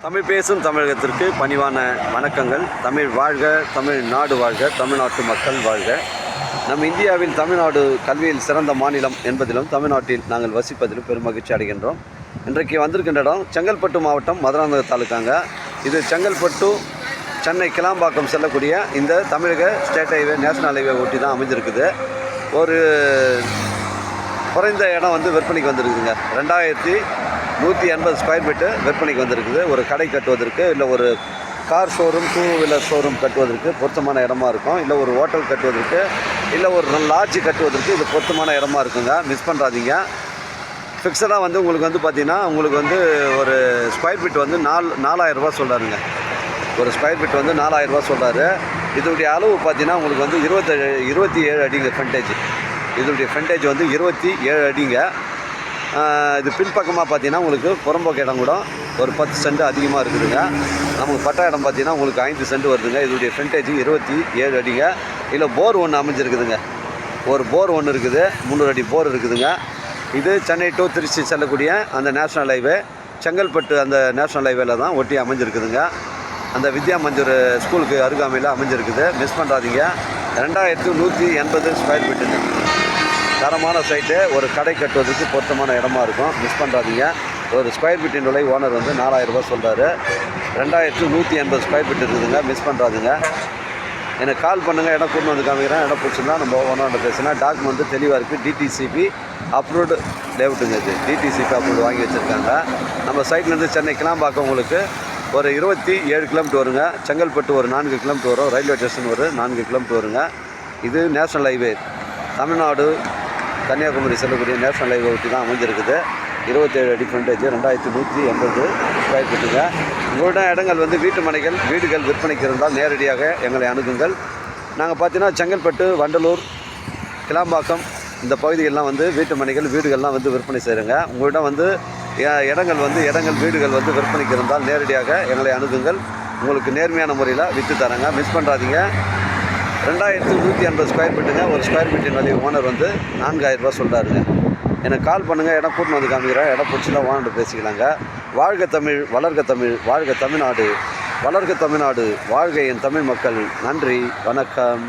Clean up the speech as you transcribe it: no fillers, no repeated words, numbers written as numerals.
தமிழ் பேசும் தமிழகத்திற்கு பணிவான வணக்கங்கள். தமிழ் வாழ்க, தமிழ்நாடு வாழ்க, தமிழ்நாட்டு மக்கள் வாழ்க. நம் இந்தியாவில் தமிழ்நாடு கல்வியில் சிறந்த மாநிலம் என்பதிலும் தமிழ்நாட்டில் நாங்கள் வசிப்பதிலும் பெரும் மகிழ்ச்சி அடைகின்றோம். இன்றைக்கு வந்திருக்கின்ற இடம் செங்கல்பட்டு மாவட்டம் மதுராந்தகம் தாலுக்காங்க. இது செங்கல்பட்டு சென்னை கிளாம்பாக்கம் செல்லக்கூடிய இந்த தமிழக ஸ்டேட் ஹைவே நேஷனல் ஹைவே ஒட்டி தான் அமைஞ்சிருக்குது. ஒரு குறைந்த இடம் விற்பனைக்கு வந்திருக்குதுங்க. 2180 ஸ்கொயர் ஃபீட்டு விற்பனைக்கு வந்திருக்குது. ஒரு கடை கட்டுவதற்கு, இல்லை ஒரு கார் ஷோரூம், 2 வீலர் ஷோரூம் கட்டுவதற்கு பொருத்தமான இடமா இருக்கும். இல்லை ஒரு ஹோட்டல் கட்டுவதற்கு, இல்லை ஒரு லாட்ஜ் கட்டுவதற்கு இது பொருத்தமான இடமா இருக்குங்க. மிஸ் பண்ணுறாதீங்க. ஃபிக்ஸடாக உங்களுக்கு பார்த்தீங்கன்னா உங்களுக்கு ஒரு ஸ்கொயர் ஃபீட் 4000 ரூபா சொல்கிறாருங்க. ஒரு ஸ்கொயர் ஃபீட் 4000 ரூபா சொல்கிறாரு. இதோடைய அளவு பார்த்தீங்கன்னா உங்களுக்கு 27 அடிங்க ஃப்ரண்டேஜ். இதோடைய ஃப்ரண்டேஜ் 27 அடிங்க. இது பின்பக்கமாக பார்த்தீங்கன்னா உங்களுக்கு புறம்போக்கு இடம் கூட ஒரு 10 சென்ட் அதிகமாக இருக்குதுங்க. நமக்கு பட்டா இடம் பார்த்தீங்கன்னா உங்களுக்கு 5 சென்ட் வருதுங்க. இதோடைய ஃப்ரண்டேஜ் 27 அடிங்க. இல்லை போர் ஒன்று அமைஞ்சிருக்குதுங்க. ஒரு போர் ஒன்று இருக்குது, 300 அடி போர் இருக்குதுங்க. இது சென்னை டு திருச்சி செல்லக்கூடிய அந்த நேஷ்னல் ஹைவே, செங்கல்பட்டு அந்த நேஷ்னல் ஹைவேல தான் ஒட்டி அமைஞ்சிருக்குதுங்க. அந்த வித்யா மஞ்சூர் ஸ்கூலுக்கு அருகாமையில் அமைஞ்சிருக்குது. மிஸ் பண்ணுறாதீங்க. 2180 ஸ்கொயர் ஃபீட்டுங்க. தரமான சைட்டு. ஒரு கடை கட்டுவதற்கு பொருத்தமான இடமா இருக்கும். மிஸ் பண்ணுறாதீங்க. ஒரு ஸ்கொயர் ஃபீட்டின் விலை ஓனர் 4000 ரூபா சொல்கிறாரு. 2180 ஸ்கொயர் ஃபீட் இருக்குதுங்க. மிஸ் பண்ணுறாதுங்க. எனக்கு கால் பண்ணுங்கள். இடம் கூட்டு வந்து காமிக்கிறேன். இடம் பிடிச்சிருந்தா நம்ம ஓனர்கிட்ட பேசினா டாக்குமெண்ட் தெளிவாக இருக்குது. டிடிசிபி அப்ரூவ்டு லேவுட்டுங்க. இது டிடிசிபி அப்ரூவ்டு வாங்கி வச்சுருக்காங்க. நம்ம சைட்லேருந்து சென்னை கிளாம்பாக்கம் உங்களுக்கு ஒரு 27 கிலோமீட்டர் வருங்க. செங்கல்பட்டு ஒரு 4 கிலோமீட்டர் வரும். ரயில்வே ஸ்டேஷன் ஒரு 4 கிலோமீட்டர் வருங்க. இது நேஷ்னல் ஹைவே, தமிழ்நாடு கன்னியாகுமரி செல்லக்கூடிய நேஷ்னல் ஹைவே ஒட்டி தான் அமைஞ்சிருக்குது. 27 அடி ஃப்ரண்டேஜ், 2180 ஸ்கொயர் ஃபீட்டுங்க. உங்களோட இடங்கள் வீட்டு மனைகள், வீடுகள் விற்பனைக்கு இருந்தால் நேரடியாக எங்களை அணுகுங்கள். நாங்கள் பார்த்தீங்கன்னா செங்கல்பட்டு, வண்டலூர், கிளாம்பாக்கம் இந்த பகுதிகளெலாம் வீட்டு மனைகள், வீடுகள்லாம் விற்பனை செய்கிறோங்க. உங்களிடம் இடங்கள் வீடுகள் விற்பனைக்கு இருந்தால் நேரடியாக எங்களை அணுகுங்கள். உங்களுக்கு நேர்மையான முறையில் விற்று தரேங்க. மிஸ் பண்ணுறாதீங்க. 2180 ஸ்கொயர் ஃபீட்டுங்க. ஒரு ஸ்கொயர் ஃபீட்டின் விலை ஓனர் 4000 ரூபா சொல்கிறாருங்க. எனக்கு கால் பண்ணுங்கள். இடம் கூட்டு வந்து காமிக்கிறேன். இடம் பிடிச்சினா ஓனர் பேசிக்கலாங்க. வாழ்க தமிழ், வளர்க தமிழ், வாழ்க தமிழ்நாடு, வளர்க தமிழ்நாடு, வாழ்க என் தமிழ் மக்கள். நன்றி, வணக்கம்.